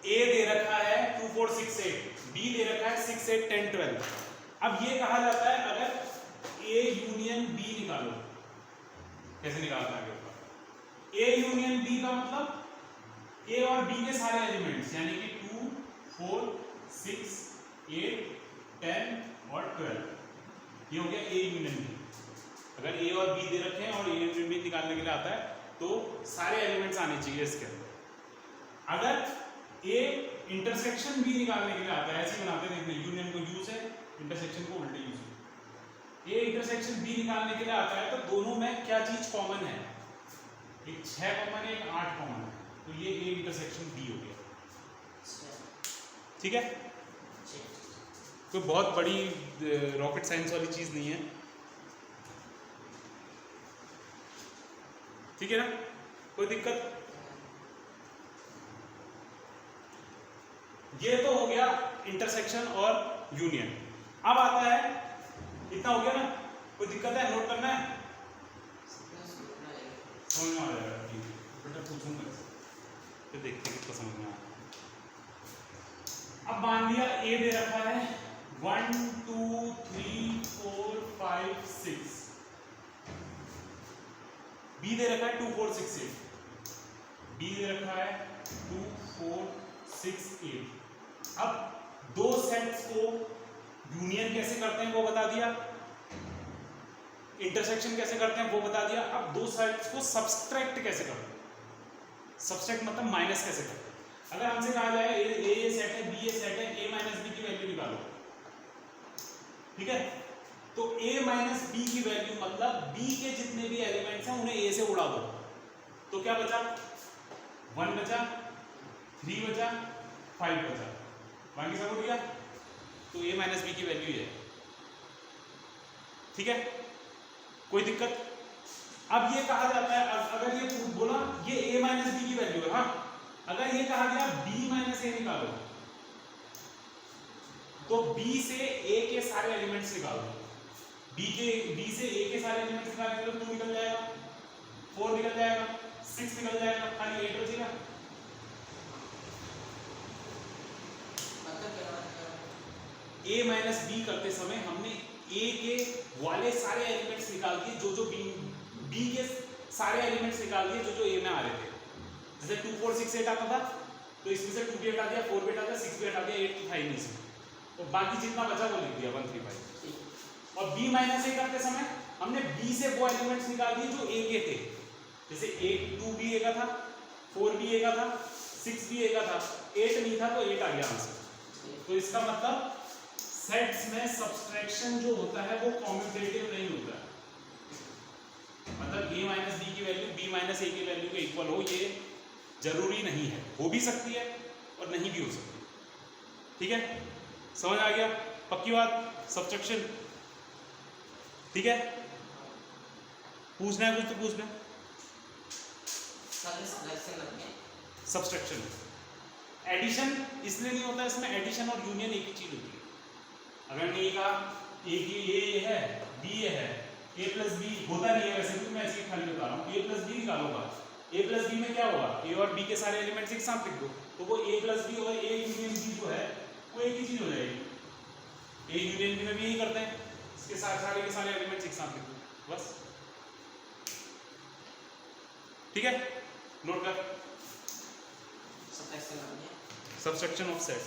ए दे रखा है 2 4 6 8, बी दे रखा है 6 8 10 12। अब ये कहा जाता है अगर ए यूनियन बी निकालो, कैसे निकालना है ऊपर? ए यूनियन बी का मतलब ए और बी के सारे एलिमेंट्स यानी कि 2 4 6 8 10 और 12, ये हो गया ए यूनियन बी। अगर ए और बी दे रखे हैं और ए यूनियन बी निकालने के लिए आता है तो सारे एलिमेंट्स आने चाहिए इसके अंदर। अगर ए इंटरसेक्शन बी निकालने के लिए आता है, ऐसे बनाते हैं, देखने यूनियन को यूज है, इंटरसेक्शन को उल्टे यूज है। ए इंटरसेक्शन बी निकालने के लिए आता है तो दोनों में क्या चीज कॉमन है? एक 6 कॉमन है, एक 8 कॉमन है, तो ये ए इंटरसेक्शन बी हो गया। ठीक है, कोई बहुत बड़ी रॉकेट साइंस वाली चीज नहीं है, ठीक है ना, कोई दिक्कत? ये तो हो गया इंटरसेक्शन और यूनियन। अब आता है, इतना हो गया ना, कोई दिक्कत है? नोट करना है, समझ में आ जाएगा। ठीक है, बेटा पूछूंगा फिर देखते हैं कितना समझ में आया। अब मान लिया ए दे रखा है 1 2 3 4 5 6, बी दे रखा है 2 4 6 8, बी दे रखा है 2 4 6 8। अब दो सेट्स को यूनियन कैसे करते हैं वो बता दिया, इंटरसेक्शन कैसे करते हैं वो बता दिया। अब दो सेट्स को सब्सट्रैक्ट कैसे करते हैं? सब्सट्रैक्ट मतलब माइनस कैसे करते हैं? अगर हमसे कहा जाए ए सेट है, बी ए सेट है, ए माइनस बी की वैल्यू निकालो, ठीक है, तो a माइनस बी की वैल्यू मतलब b के जितने भी एलिमेंट्स हैं उन्हें a से उड़ा दो, तो क्या बचा? 1 बचा, 3 बचा, 5 बचा, बाकी सब उड़ गया, तो a माइनस बी की वैल्यू है। ठीक है, कोई दिक्कत? अब ये कहा जाता है, अगर ये बोला ये a माइनस बी की वैल्यू है, हाँ, अगर ये कहा गया b माइनस a निकालो, तो b से a के सारे एलिमेंट्स निकालो। b से a के सारे एलिमेंट्स निकालेंगे तो 2 निकल जाएगा, 4 निकल जाएगा, 6 निकल जाएगा, खाली 8 बचेगा। a माइनस बी करते समय हमने a के वाले सारे एलिमेंट्स निकाल दिए, जो b के सारे एलिमेंट्स निकाल दिए जो a में आ रहे थे। जैसे 2 4 6 8 आता था तो इसमें से 2 भी हटा दिया, 4 भी हटा दिया, 6 भी हटा दिया, 8 तो था ही नहीं इसमें, तो बाकी जितना बचा वो लिख दिया 1 3 5। और b माइनस a करते समय हमने b से वो एलिमेंट्स निकाल दिए जो a के थे, जैसे 2 भी a का था, 4 भी a का था, 6 भी a का था, 8 नहीं था तो 8 आ गया आंसर। तो इसका मतलब सेट्स में सब्सट्रैक्शन जो होता है वो कॉम्यूटेटिव नहीं होता है, मतलब a माइनस b की वैल्यू b माइनस a की वैल्यू के इक्वल हो, ये जरूरी नहीं है, हो भी सकती है और नहीं भी हो सकती। ठीक है, समझ आ गया? पक्की बात, सब्सट्रैक्शन। ठीक है, पूछना है कुछ तो पूछना। सब्सट्रैक्शन एडिशन इसलिए नहीं होता, इसमें एडिशन और यूनियन एक ही चीज होती है। अगर मैं ये कहा ए है, बी है, a प्लस बी होता नहीं है वैसे, मैं ऐसे खाली बता रहा हूँ, a प्लस बी निकालूंगा, a प्लस बी में क्या होगा? a और b के सारे एलिमेंट्स एक साथ लिख दो, तो वो a प्लस बी और a यूनियन b जो है वो एक ही चीज हो जाएगी। a यूनियन b में भी यही करते हैं, इसके सारे के सारे एलिमेंट्स एक साथ लिख दो, बस। ठीक है, नोट कर, सब्सट्रैक्शन ऑफ सेट।